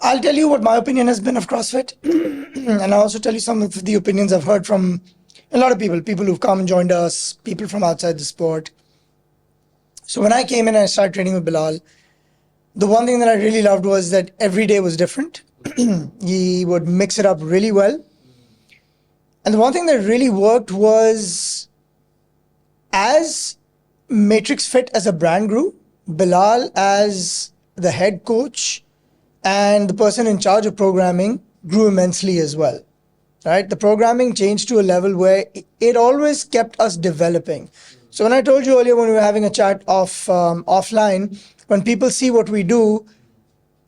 I'll tell you what my opinion has been of CrossFit, and I'll also tell you some of the opinions I've heard from a lot of people who've come and joined us, people from outside the sport. So when I came in and I started training with Bilal, the one thing that I really loved was that every day was different. He would mix it up really well. And the one thing that really worked was as MatrixFit as a brand grew, Bilal as the head coach and the person in charge of programming grew immensely as well. Right? The programming changed to a level where it always kept us developing. So when I told you earlier when we were having a chat offline, when people see what we do,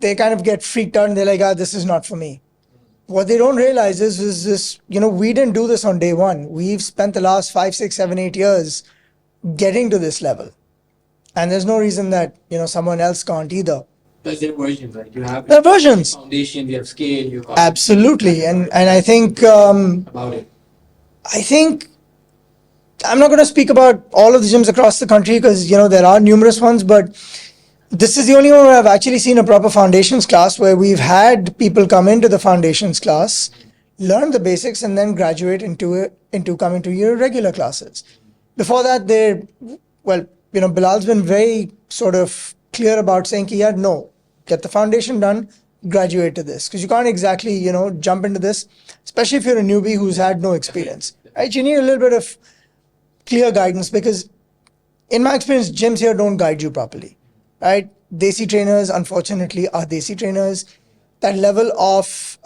they kind of get freaked out and they're like, this is not for me. What they don't realize is this, we didn't do this on day one. We've spent the last 5, 6, 7, 8 years getting to this level. And there's no reason that, someone else can't either. Because there are versions, right? You have there are versions. Foundation, you have scale, you have absolutely. And I think about it. I think I'm not going to speak about all of the gyms across the country because, there are numerous ones, but this is the only one where I've actually seen a proper foundations class where we've had people come into the foundations class, learn the basics, and then graduate into coming to your regular classes. Before that, Bilal's been very sort of clear about saying, no, get the foundation done, graduate to this. Because you can't exactly, jump into this, especially if you're a newbie who's had no experience. Right? You need a little bit of clear guidance because in my experience, gyms here don't guide you properly. Right? Desi trainers, unfortunately, are Desi trainers. That level of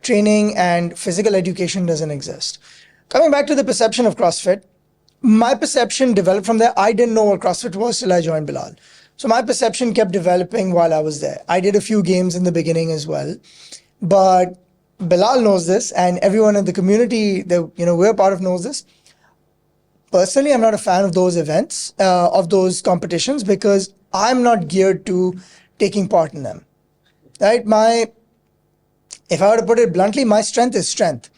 training and physical education doesn't exist. Coming back to the perception of CrossFit, my perception developed from there. I didn't know what CrossFit was till I joined Bilal. So my perception kept developing while I was there. I did a few games in the beginning as well. But Bilal knows this and everyone in the community that we're part of knows this. Personally, I'm not a fan of those events, of those competitions because I'm not geared to taking part in them. Right? If I were to put it bluntly, my strength is strength.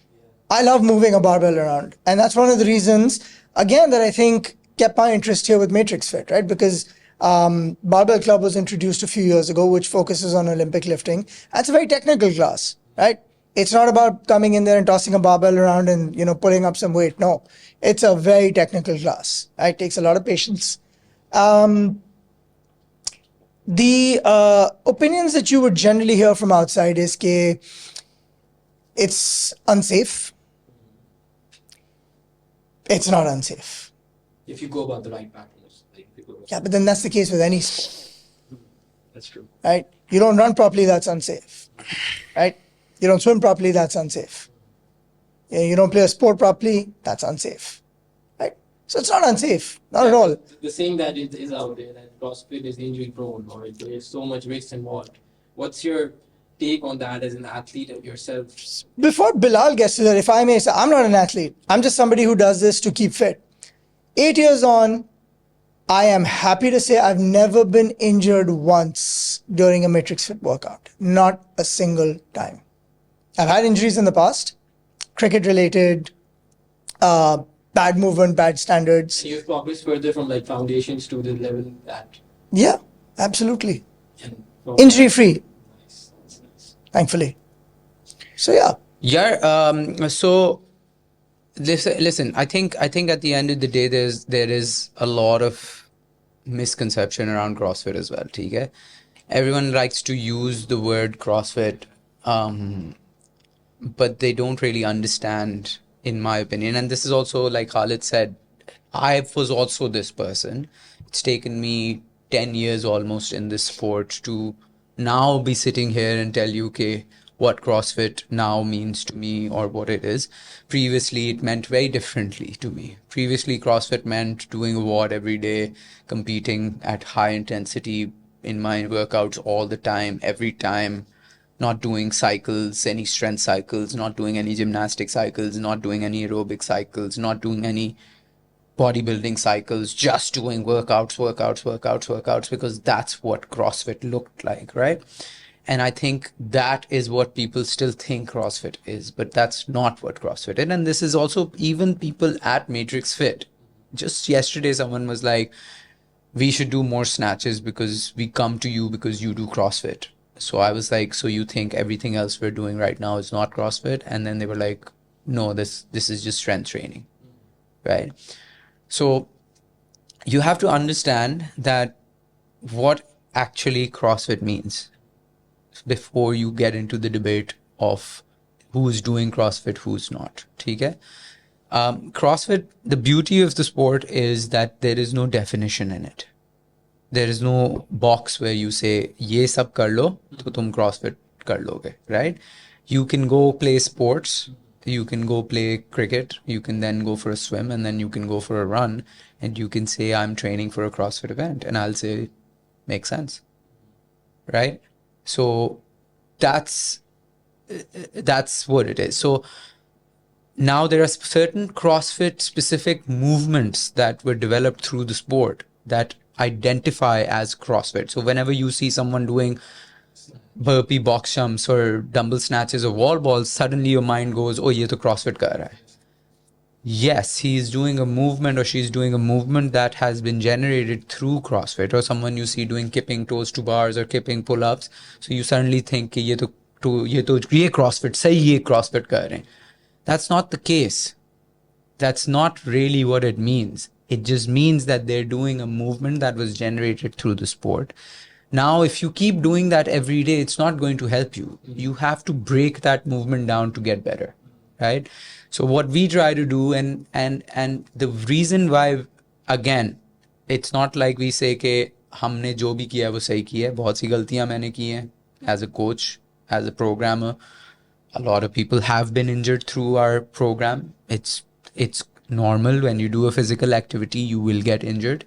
I love moving a barbell around. And that's one of the reasons, again, that I think kept my interest here with MatrixFit, right? Because Barbell Club was introduced a few years ago, which focuses on Olympic lifting. That's a very technical class, right? It's not about coming in there and tossing a barbell around and, pulling up some weight. No, it's a very technical class. Right? It takes a lot of patience. The opinions that you would generally hear from outside is that it's unsafe. It's not unsafe. If you go about the right patterns. Yeah, but then that's the case with any sport. That's true. Right? You don't run properly, that's unsafe. Right? You don't swim properly, that's unsafe. You don't play a sport properly, that's unsafe. Right? So it's not unsafe, not at all. The saying that is out there that CrossFit is injury prone or there's so much risk involved. What's your take on that as an athlete of yourself? Before Bilal gets to that, if I may say, I'm not an athlete. I'm just somebody who does this to keep fit. 8 years on, I am happy to say I've never been injured once during a MatrixFit workout. Not a single time. I've had injuries in the past, cricket related, bad movement, bad standards. You've progressed further from foundations to the level that. Yeah, absolutely. Injury free. Nice. Thankfully. So yeah. Yeah. So listen. I think at the end of the day, there is a lot of misconception around CrossFit as well. Okay? Everyone likes to use the word CrossFit, but they don't really understand, in my opinion. And this is also, like Khalid said, I was also this person. It's taken me 10 years almost in this sport to now be sitting here and tell you, okay, what CrossFit now means to me or what it is. Previously, it meant very differently to me. Previously, CrossFit meant doing a WOD every day, competing at high intensity in my workouts all the time, every time, not doing cycles, any strength cycles, not doing any gymnastic cycles, not doing any aerobic cycles, not doing any bodybuilding cycles, just doing workouts, because that's what CrossFit looked like, right? And I think that is what people still think CrossFit is, but that's not what CrossFit is. And this is also even people at MatrixFit. Just yesterday, someone was like, we should do more snatches because we come to you because you do CrossFit. So I was like, so you think everything else we're doing right now is not CrossFit? And then they were like, no, this is just strength training, right? So you have to understand that what actually CrossFit means before you get into the debate of who's doing CrossFit, who's not. Okay? CrossFit, the beauty of the sport is that there is no definition in it. There is no box where you say, ye sab kar lo, to tum CrossFit kar loge, right? You can go play sports, you can go play cricket, you can then go for a swim, and then you can go for a run, and you can say, I'm training for a CrossFit event. And I'll say, makes sense, right? So that's what it is. So now there are certain CrossFit specific movements that were developed through the sport that identify as CrossFit. So whenever you see someone doing burpee box jumps or dumbbell snatches or wall balls, suddenly your mind goes, oh, ye to CrossFit kar raha hai. Yes, he's doing a movement or she's doing a movement that has been generated through CrossFit, or someone you see doing kipping toes to bars or kipping pull-ups. So you suddenly think कि ये CrossFit, सही ये CrossFit कर रहे हैं. That's not the case. That's not really what it means. It just means that they're doing a movement that was generated through the sport. Now, if you keep doing that every day, it's not going to help you. You have to break that movement down to get better, right? So what we try to do, and the reason why, again, it's not like we say कि हमने जो भी किया है वो सही किया है. बहुत सी गलतियां मैंने की हैं as a coach, as a programmer. A lot of people have been injured through our program. It's normal. When you do a physical activity, you will get injured.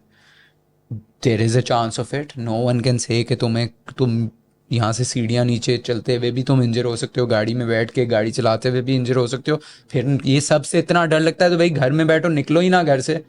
There is a chance of it. No one can say कि तुम यहाँ से सीढ़ियाँ नीचे चलते हुए भी तुम इंजर हो सकते हो, गाड़ी में बैठ के गाड़ी चलाते हुए भी इंजर हो सकते हो. फिर ये सब से इतना डर लगता है तो भाई घर में बैठो, निकलो ही ना घर से.